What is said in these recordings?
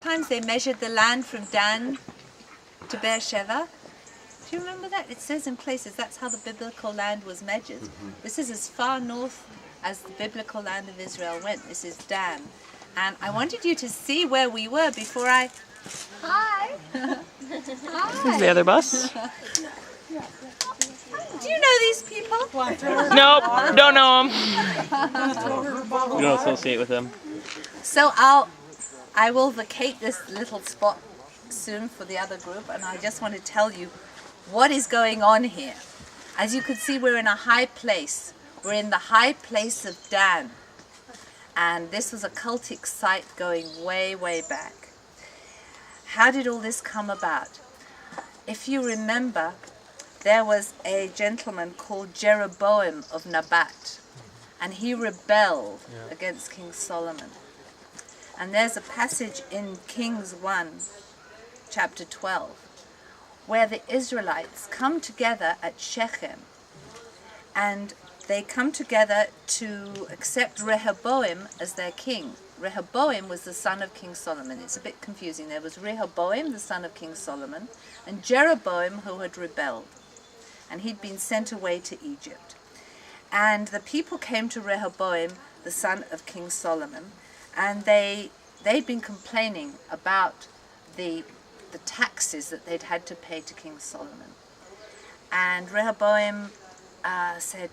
times they measured the land from Dan to Beersheba? Do you remember that? It says in places that's how the biblical land was measured. This is as far north as the biblical land of Israel went. This is Dan. And I wanted you to see where we were before I... Hi! Hi! This is the other bus. Do you know these people? Nope, don't know them. You don't associate with them. So I will vacate this little spot soon for the other group, and I just want to tell you what is going on here. As you can see, we're in a high place. We're in the high place of Dan. And this was a cultic site going way, way back. How did all this come about? If you remember, there was a gentleman called Jeroboam of Nabat, and he rebelled against King Solomon. And there's a passage in Kings 1, chapter 12, where the Israelites come together at Shechem, and they come together to accept Rehoboam as their king. Rehoboam was the son of King Solomon. It's a bit confusing. There was Rehoboam, the son of King Solomon, and Jeroboam, who had rebelled. And he'd been sent away to Egypt. And the people came to Rehoboam, the son of King Solomon, and they'd been complaining about the taxes that they'd had to pay to King Solomon. And Rehoboam said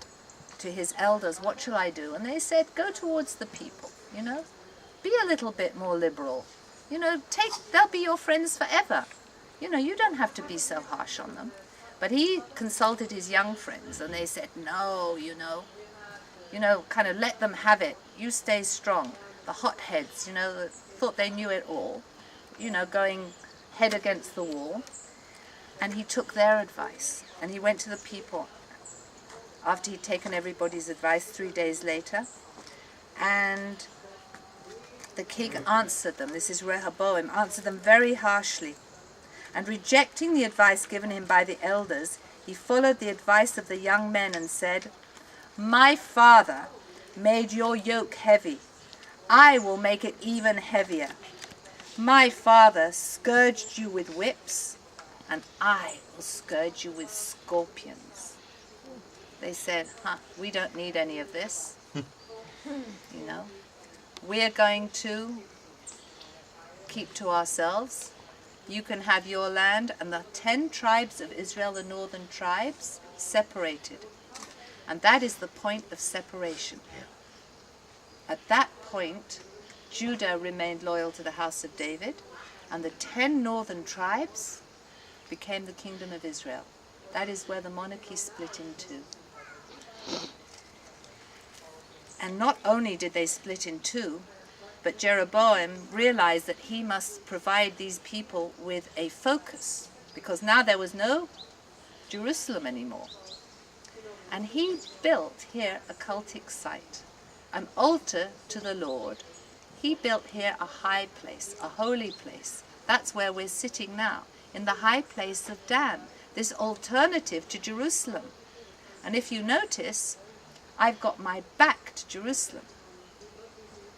to his elders, what shall I do? And they said, go towards the people, you know, be a little bit more liberal. You know, they'll be your friends forever. You know, you don't have to be so harsh on them. But he consulted his young friends, and they said, no, you know, kind of let them have it. You stay strong. The hotheads, you know, that thought they knew it all, you know, going head against the wall. And he took their advice, and he went to the people after he'd taken everybody's advice 3 days later. And the king answered them, this is Rehoboam, answered them very harshly. And rejecting the advice given him by the elders, he followed the advice of the young men and said, my father made your yoke heavy. I will make it even heavier. My father scourged you with whips, and I will scourge you with scorpions. They said, we don't need any of this. You know, we are going to keep to ourselves. You can have your land, and the 10 tribes of Israel, the northern tribes, separated. And that is the point of separation. At that point, Judah remained loyal to the house of David, and the 10 northern tribes became the kingdom of Israel. That is where the monarchy split in two. And not only did they split in two, but Jeroboam realized that he must provide these people with a focus, because now there was no Jerusalem anymore. And he built here a cultic site, an altar to the Lord. He built here a high place, a holy place. That's where we're sitting now, in the high place of Dan, this alternative to Jerusalem. And if you notice, I've got my back to Jerusalem.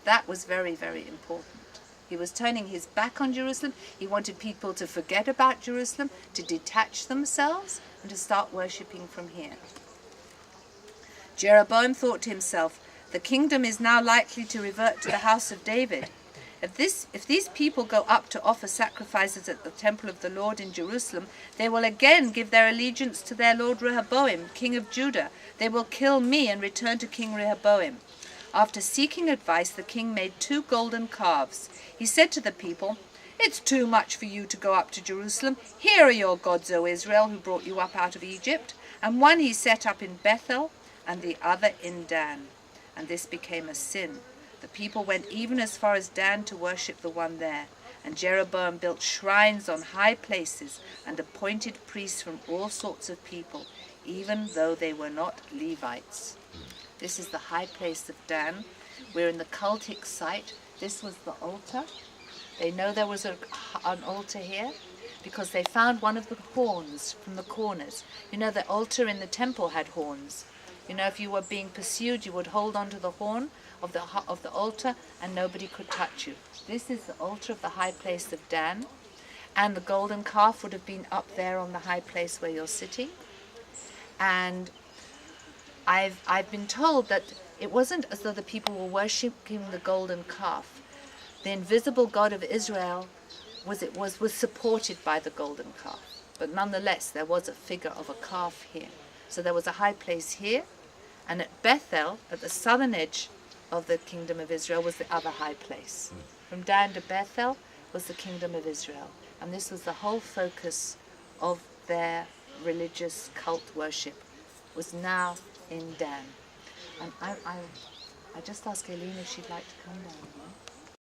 That was very, very important. He was turning his back on Jerusalem. He wanted people to forget about Jerusalem, to detach themselves, and to start worshipping from here. Jeroboam thought to himself, the kingdom is now likely to revert to the house of David. If these people go up to offer sacrifices at the temple of the Lord in Jerusalem, they will again give their allegiance to their lord Rehoboam, king of Judah. They will kill me and return to King Rehoboam. After seeking advice, the king made 2 golden calves. He said to the people, it's too much for you to go up to Jerusalem. Here are your gods, O Israel, who brought you up out of Egypt. And one he set up in Bethel, and the other in Dan. And this became a sin. The people went even as far as Dan to worship the one there. And Jeroboam built shrines on high places and appointed priests from all sorts of people, even though they were not Levites. This is the high place of Dan. We're in the cultic site. This was the altar. They know there was an altar here because they found one of the horns from the corners. You know, the altar in the temple had horns. You know, if you were being pursued, you would hold on to the horn of the altar and nobody could touch you. This is the altar of the high place of Dan, and the golden calf would have been up there on the high place where you're sitting. And I've been told that it wasn't as though the people were worshipping the golden calf. The invisible God of Israel was supported by the golden calf. But nonetheless, there was a figure of a calf here. So there was a high place here, and at Bethel, at the southern edge of the kingdom of Israel, was the other high place. From Dan to Bethel was the kingdom of Israel. And this was the whole focus of their religious cult worship, was now in Dan. And I just asked Eileen if she'd like to come down.